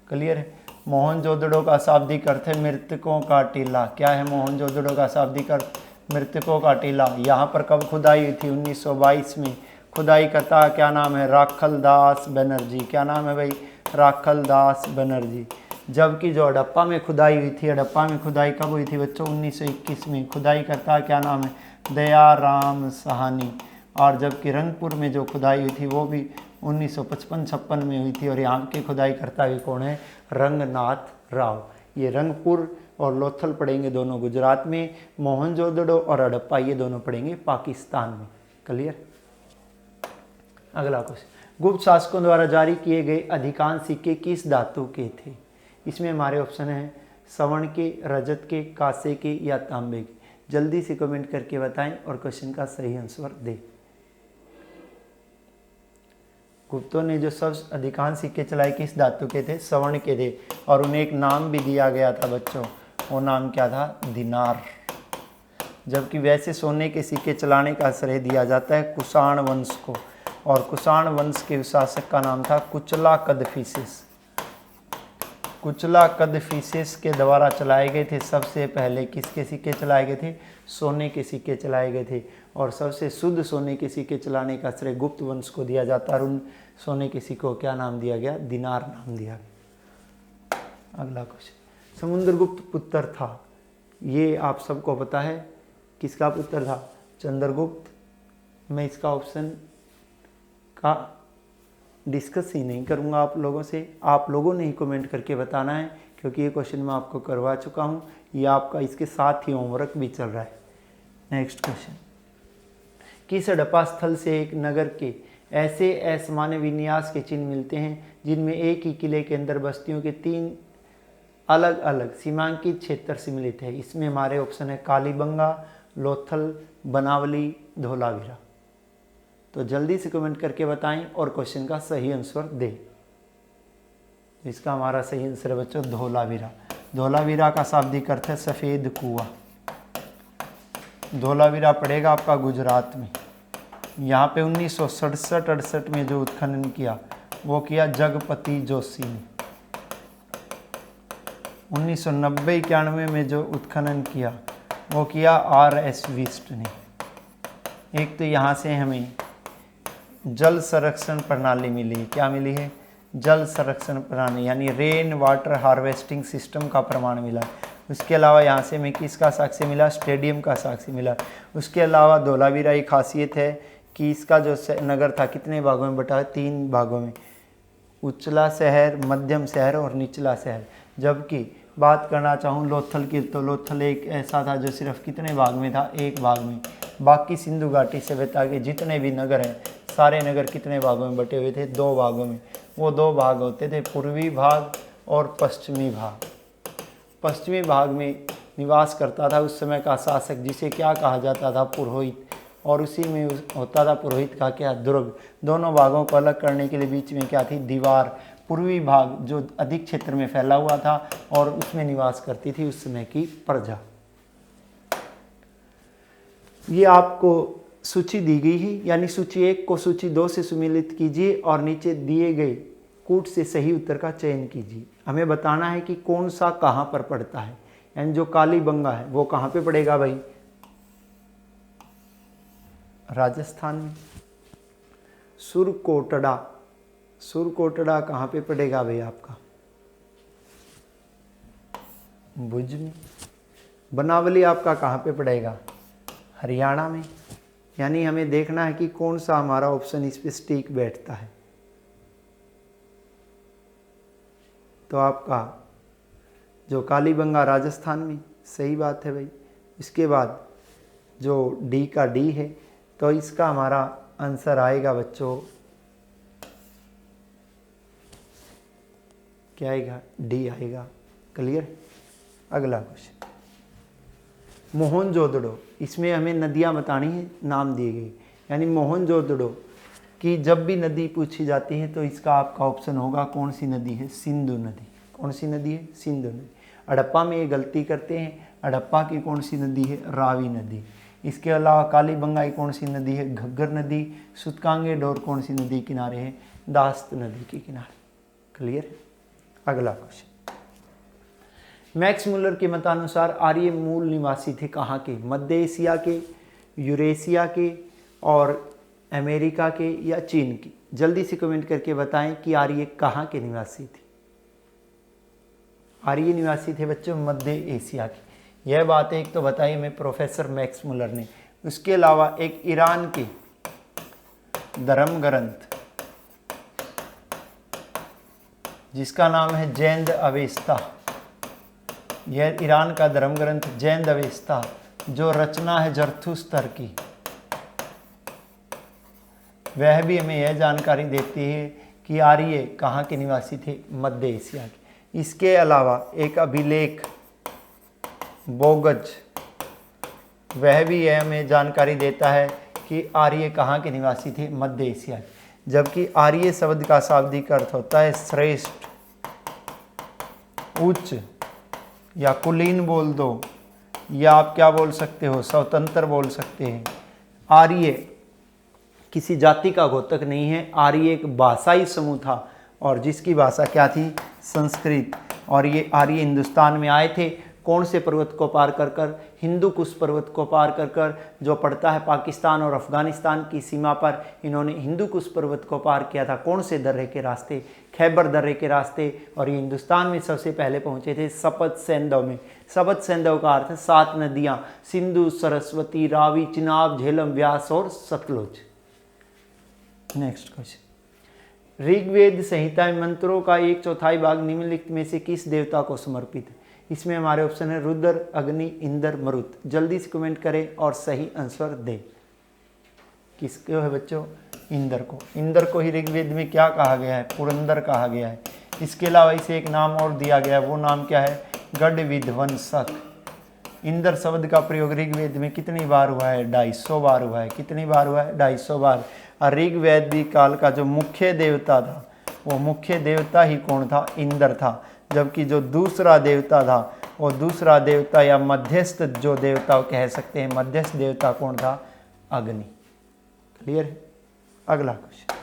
क्लियर है? मोहनजोदड़ो का शाब्दिक अर्थ है मृतकों का टीला। क्या है मोहनजोदड़ो का शाब्दिक अर्थ? मृतकों का टीला। यहाँ पर कब खुदाई हुई थी? 1922 में। खुदाई करता क्या नाम है? राखल दास बनर्जी। क्या नाम है भाई? राखल दास बनर्जी। जबकि जो हड़प्पा में खुदाई हुई थी, हड़प्पा में खुदाई कब हुई थी बच्चों? 1921 में। खुदाई करता क्या नाम है? दयाराम साहनी। और जबकि रंगपुर में जो खुदाई हुई थी वो भी 1955-56 में हुई थी। और यहाँ की खुदाई करता भी कौन है? रंगनाथ राव। ये रंगपुर और लोथल पड़ेंगे दोनों गुजरात में। मोहनजोदड़ो और हड़प्पा ये दोनों पड़ेंगे पाकिस्तान में। क्लियर? अगला क्वेश्चन, गुप्त शासकों द्वारा जारी किए गए अधिकांश सिक्के किस धातु के थे? इसमें हमारे ऑप्शन है स्वर्ण के, रजत के, कांसे के या तांबे के। जल्दी से कमेंट करके बताएं और क्वेश्चन का सही आंसर दें। गुप्तों ने जो सब अधिकांश सिक्के चलाए किस धातु के थे? स्वर्ण के थे। और उन्हें एक नाम भी दिया गया था बच्चों, वो नाम क्या था? दिनार। जबकि वैसे सोने के सिक्के चलाने का श्रेय दिया जाता है कुषाण वंश को। और कुषाण वंश के शासक का नाम था कुचला कदफिसेस। कुचला कदफिसेस के द्वारा चलाए गए थे सबसे पहले। किसके सिक्के चलाए गए थे? सोने के सिक्के चलाए गए थे। और सबसे शुद्ध सोने के सिक्के चलाने का श्रेय गुप्त वंश को दिया जाता है। और उन सोने के सिक्कों को क्या नाम दिया गया? दिनार नाम दिया गया। अगला क्वेश्चन, समुद्रगुप्त पुत्र था, ये आप सबको पता है। किसका पुत्र था? चंद्रगुप्त। मैं इसका ऑप्शन का डिस्कस ही नहीं करूंगा आप लोगों से, आप लोगों ने ही कमेंट करके बताना है, क्योंकि ये क्वेश्चन मैं आपको करवा चुका हूँ। ये आपका इसके साथ ही होमवर्क भी चल रहा है। नेक्स्ट क्वेश्चन, किस हड़प्पा स्थल से एक नगर के ऐसे असामान्य विन्यास के चिन्ह मिलते हैं जिनमें एक ही किले के अंदर बस्तियों के 3 अलग अलग सीमांकित क्षेत्र सम्मिलित है? इसमें हमारे ऑप्शन है कालीबंगा, लोथल, बनावली, धोलावीरा। तो जल्दी से कमेंट करके बताएं और क्वेश्चन का सही आंसर दें। इसका हमारा सही आंसर है बच्चों धोलावीरा। धोलावीरा का शाब्दिक अर्थ है सफ़ेद कुआं। धोलावीरा पड़ेगा आपका गुजरात में। यहाँ पे 1967-68 में जो उत्खनन किया वो किया जगपति जोशी ने। 1990-91 में जो उत्खनन किया वो किया RS विस्ट ने। एक तो यहाँ से हमें जल संरक्षण प्रणाली मिली। क्या मिली है? जल संरक्षण प्रणाली, यानी रेन वाटर हार्वेस्टिंग सिस्टम का प्रमाण मिला। उसके अलावा यहाँ से हमें किसका साक्ष्य मिला? स्टेडियम का साक्ष्य मिला। उसके अलावा धोलावीरा की खासियत है कि इसका जो नगर था कितने भागों में बटा है? 3 भागों में, उचला शहर, मध्यम शहर और निचला शहर। जबकि बात करना चाहूँ लोथल की, तो लोथल एक ऐसा था जो सिर्फ कितने भाग में था? 1 भाग में। बाकी सिंधु घाटी सभ्यता के जितने भी नगर हैं सारे नगर कितने भागों में बटे हुए थे? 2 भागों में। वो 2 भाग होते थे पूर्वी भाग और पश्चिमी भाग। पश्चिमी भाग में निवास करता था उस समय का शासक, जिसे क्या कहा जाता था? पुरोहित। और उसी में होता था पुरोहित का क्या? दुर्ग। दोनों भागों को अलग करने के लिए बीच में क्या थी? दीवार। पूर्वी भाग जो अधिक क्षेत्र में फैला हुआ था और उसमें निवास करती थी उस समय की प्रजा। ये आपको सूची दी गई है, यानी सूची 1 को सूची 2 से सम्मिलित कीजिए और नीचे दिए गए कूट से सही उत्तर का चयन कीजिए। हमें बताना है कि कौन सा कहाँ पर पड़ता है, यानी जो कालीबंगा है वो कहाँ पे पड़ेगा भाई, राजस्थान में। सुरकोटड़ा, सुरकोटड़ा कहाँ पे पड़ेगा भाई आपका, भुज में। बनावली आपका कहाँ पे पड़ेगा, हरियाणा में। यानी हमें देखना है कि कौन सा हमारा ऑप्शन इस पे स्टिक बैठता है। तो आपका जो कालीबंगा राजस्थान में, सही बात है भाई। इसके बाद जो डी का डी है, तो इसका हमारा आंसर आएगा बच्चों, क्या आएगा, डी आएगा। क्लियर। अगला क्वेश्चन, मोहनजोदड़ो, इसमें हमें नदियां बतानी है, नाम दिए गए। यानी मोहनजोदड़ो की जब भी नदी पूछी जाती है तो इसका आपका ऑप्शन होगा कौन सी नदी है, सिंधु नदी। कौन सी नदी है, सिंधु नदी। हड़प्पा में ये गलती करते हैं, हड़प्पा की कौन सी नदी है, रावी नदी। इसके अलावा कालीबंगा की कौन सी नदी है, घग्गर नदी। सुतकांगेडोर कौन सी नदी किनारे है, दास्त नदी के किनारे। क्लियर। अगला क्वेश्चन, मैक्स मुलर के मतानुसार आर्य मूल निवासी थे कहाँ के, मध्य एशिया के, यूरेशिया के और अमेरिका के या चीन के। जल्दी से कमेंट करके बताएं कि आर्य कहाँ के निवासी थे। आर्य निवासी थे बच्चों मध्य एशिया के। यह बात एक तो बताई हमें प्रोफेसर मैक्स मुलर ने। उसके अलावा एक ईरान के धर्म ग्रंथ जिसका नाम है जैन अवेस्ता, यह ईरान का धर्म ग्रंथ जैन अवेस्ता, जो रचना है जरथुस्तर की, वह भी हमें यह जानकारी देती है कि आर्य कहाँ के निवासी थे, मध्य एशिया के। इसके अलावा एक अभिलेख बोगज, वह भी यह हमें जानकारी देता है कि आर्य कहाँ के निवासी थे, मध्य एशिया के। जबकि आर्य शब्द का शाब्दिक अर्थ होता है श्रेष्ठ, उच्च या कुलीन बोल दो, या आप क्या बोल सकते हो, स्वतंत्र बोल सकते हैं। आर्य किसी जाति का घोतक नहीं है। आर्य एक भाषाई समूह था और जिसकी भाषा क्या थी, संस्कृत। और ये आर्य हिंदुस्तान में आए थे कौन से पर्वत को पार कर कर, हिंदू कुश पर्वत को पार कर कर, जो पड़ता है पाकिस्तान और अफगानिस्तान की सीमा पर। इन्होंने हिंदू कुश पर्वत को पार किया था कौन से दर्रे के रास्ते, खैबर दर्रे के रास्ते। और ये हिंदुस्तान में सबसे पहले पहुंचे थे सपत सेंधव में। सपत सेंधव का अर्थ है 7 नदियाँ, सिंधु, सरस्वती, रावी, चिनाब, झेलम, व्यास और सतलुज। नेक्स्ट क्वेश्चन, ऋग्वेद संहिता में मंत्रों का 1/4 भाग निम्नलिखित में से किस देवता को समर्पित है। इसमें हमारे ऑप्शन है रुद्र, अग्नि, इंद्र, मरुत। जल्दी से कमेंट करें और सही आंसर दें। किसको है बच्चों, इंद्र को। इंद्र को ही ऋग्वेद में क्या कहा गया है, पुरंदर कहा गया है। इसके अलावा इसे एक नाम और दिया गया है, वो नाम क्या है, गढ़ विध्वंसक। इंद्र शब्द का प्रयोग ऋग्वेद में कितनी बार हुआ है, 250 बार हुआ है। कितनी बार हुआ है, 250 बार। और ऋग्वैदिक काल का जो मुख्य देवता था, वो मुख्य देवता ही कौन था, इंद्र था। जबकि जो दूसरा देवता था, वो दूसरा देवता या मध्यस्थ जो देवता कह सकते हैं, मध्यस्थ देवता कौन था, अग्नि। क्लियर है। अगला क्वेश्चन,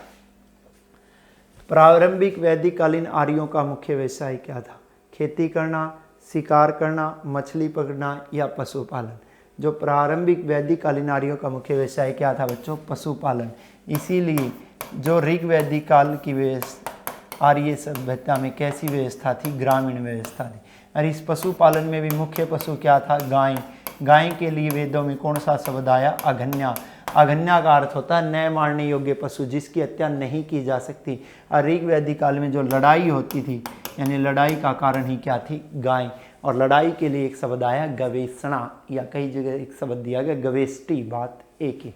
प्रारंभिक वैदिक कालीन आर्यों का मुख्य व्यवसाय क्या था। खेती करना, शिकार करना, मछली पकड़ना या पशुपालन। जो प्रारंभिक वैदिक कालीन आर्यों का मुख्य व्यवसाय क्या था बच्चों, पशुपालन। इसीलिए जो ऋग्वैदिक काल की व्यवस्था आर्य सभ्यता में कैसी व्यवस्था थी, ग्रामीण व्यवस्था थी। और इस पशुपालन में भी मुख्य पशु क्या था, गाय। गाय के लिए वेदों में कौन सा शब्द आया, अघन्या। अघन्या का अर्थ होता है न मारने योग्य पशु, जिसकी हत्या नहीं की जा सकती। और ऋग्वैदिक काल में जो लड़ाई होती थी, यानी लड़ाई का कारण ही क्या थी, गाय। और लड़ाई के लिए एक शब्द आया गवेषणा, या कई जगह एक शब्द दिया गया गवेष्टि। बात एक ही।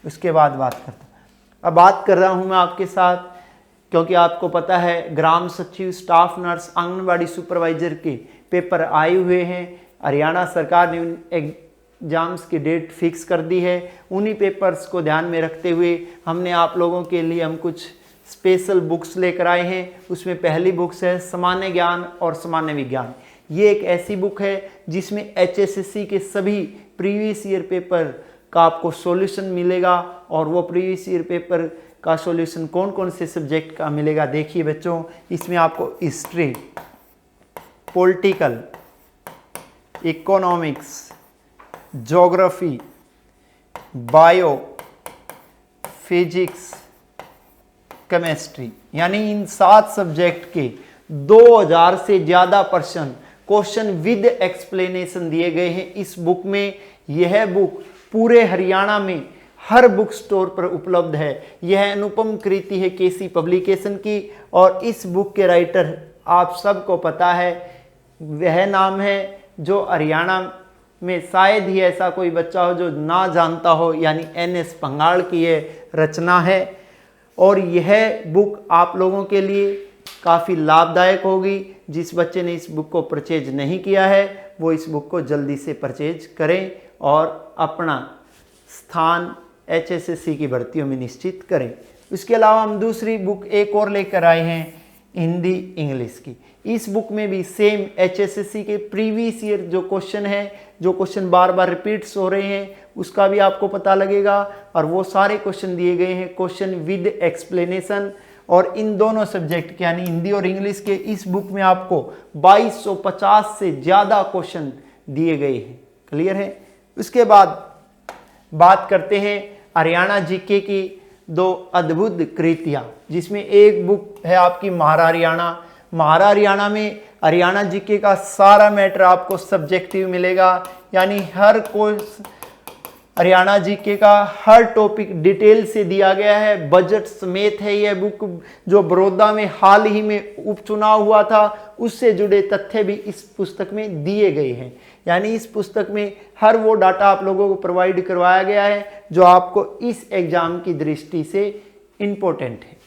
उसके बाद बात करता, अब बात कर रहा हूँ मैं आपके साथ, क्योंकि आपको पता है ग्राम सचिव, स्टाफ नर्स, आंगनबाड़ी सुपरवाइजर के पेपर आए हुए हैं। हरियाणा सरकार ने उन एग्जाम्स की डेट फिक्स कर दी है। उन्हीं पेपर्स को ध्यान में रखते हुए हमने आप लोगों के लिए हम कुछ स्पेशल बुक्स लेकर आए हैं। उसमें पहली बुक्स है सामान्य ज्ञान और सामान्य विज्ञान। ये एक ऐसी बुक है जिसमें HSSC के सभी प्रीवियस ईयर पेपर का आपको सॉल्यूशन मिलेगा। और वो प्रीवियस ईयर पेपर का सॉल्यूशन कौन कौन से सब्जेक्ट का मिलेगा। देखिए बच्चों, इसमें आपको history, political, economics, geography, bio, physics, chemistry, यानी इन 7 सब्जेक्ट के 2000 से ज़्यादा क्वेश्चन विद एक्सप्लेनेशन दिए गए हैं इस बुक में। यह बुक पूरे हरियाणा में हर बुक स्टोर पर उपलब्ध है। यह अनुपम कृति है केसी पब्लिकेशन की, और इस बुक के राइटर आप सबको पता है, वह नाम है जो हरियाणा में शायद ही ऐसा कोई बच्चा हो जो ना जानता हो, यानी NS पंगाड़ की यह रचना है। और यह बुक आप लोगों के लिए काफ़ी लाभदायक होगी। जिस बच्चे ने इस बुक को परचेज नहीं किया है वो इस बुक को जल्दी से परचेज करें और अपना स्थान HSSC की भर्तियों में निश्चित करें। इसके अलावा हम दूसरी बुक एक और लेकर आए हैं, हिंदी इंग्लिश की। इस बुक में भी सेम HSSC के प्रीवियस ईयर जो क्वेश्चन है, जो क्वेश्चन बार बार रिपीट्स हो रहे हैं, उसका भी आपको पता लगेगा। और वो सारे क्वेश्चन दिए गए हैं क्वेश्चन विद एक्सप्लेनेशन। और इन दोनों सब्जेक्ट के यानी हिंदी और इंग्लिश के इस बुक में आपको 2250 से ज़्यादा क्वेश्चन दिए गए हैं। क्लियर है। उसके बाद बात करते हैं हरियाणा जीके की 2 अद्भुत कृतियाँ, जिसमें एक बुक है आपकी महारा हरियाणा। महारा हरियाणा में हरियाणा जीके का सारा मैटर आपको सब्जेक्टिव मिलेगा, यानी हर कोर्स हरियाणा जीके का हर टॉपिक डिटेल से दिया गया है, बजट समेत है। यह बुक जो बड़ौदा में हाल ही में उपचुनाव हुआ था उससे जुड़े तथ्य भी इस पुस्तक में दिए गए हैं। यानी इस पुस्तक में हर वो डाटा आप लोगों को प्रोवाइड करवाया गया है जो आपको इस एग्जाम की दृष्टि से इम्पोर्टेंट है।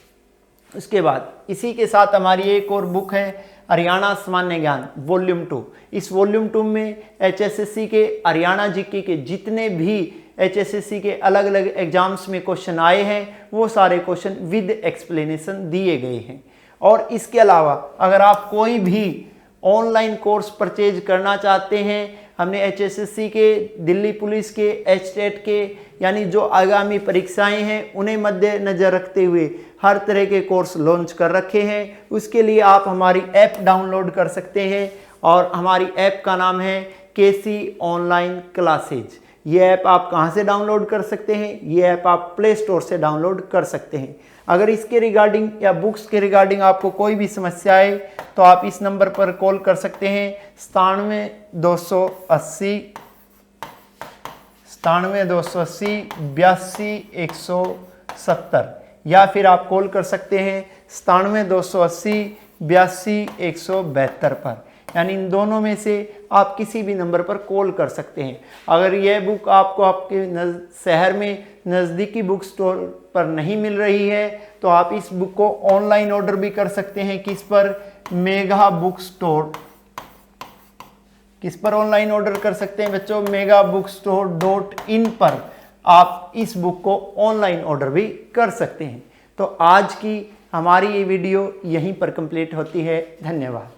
उसके बाद इसी के साथ हमारी एक और बुक है हरियाणा सामान्य ज्ञान वॉल्यूम 2। इस वॉल्यूम 2 में HSSC के हरियाणा जीके के जितने भी HSSC के अलग अलग एग्जाम्स में क्वेश्चन आए हैं वो सारे क्वेश्चन विद एक्सप्लेनेशन दिए गए हैं। और इसके अलावा अगर आप कोई भी ऑनलाइन कोर्स परचेज करना चाहते हैं, हमने HSSC के, दिल्ली पुलिस के, HTET के, यानी जो आगामी परीक्षाएं हैं उन्हें मद्देनजर रखते हुए हर तरह के कोर्स लॉन्च कर रखे हैं। उसके लिए आप हमारी ऐप डाउनलोड कर सकते हैं और हमारी ऐप का नाम है KC ऑनलाइन क्लासेज। ये ऐप आप कहाँ से डाउनलोड कर सकते हैं? ये ऐप आप प्ले स्टोर से डाउनलोड कर सकते हैं। अगर इसके रिगार्डिंग या बुक्स के रिगार्डिंग आपको कोई भी समस्या है तो आप इस नंबर पर कॉल कर सकते हैं 97 82 170, या फिर आप कॉल कर सकते हैं 97 82 172 पर। यानी इन दोनों में से आप किसी भी नंबर पर कॉल कर सकते हैं। अगर यह बुक आपको आपके शहर में नज़दीकी बुक स्टोर पर नहीं मिल रही है तो आप इस बुक को ऑनलाइन ऑर्डर भी कर सकते हैं। किस पर? Mega book store. किस पर ऑनलाइन ऑर्डर कर सकते हैं बच्चों? megabookstore.in पर आप इस बुक को ऑनलाइन ऑर्डर भी कर सकते हैं। तो आज की हमारी ये वीडियो यहीं पर कंप्लीट होती है। धन्यवाद।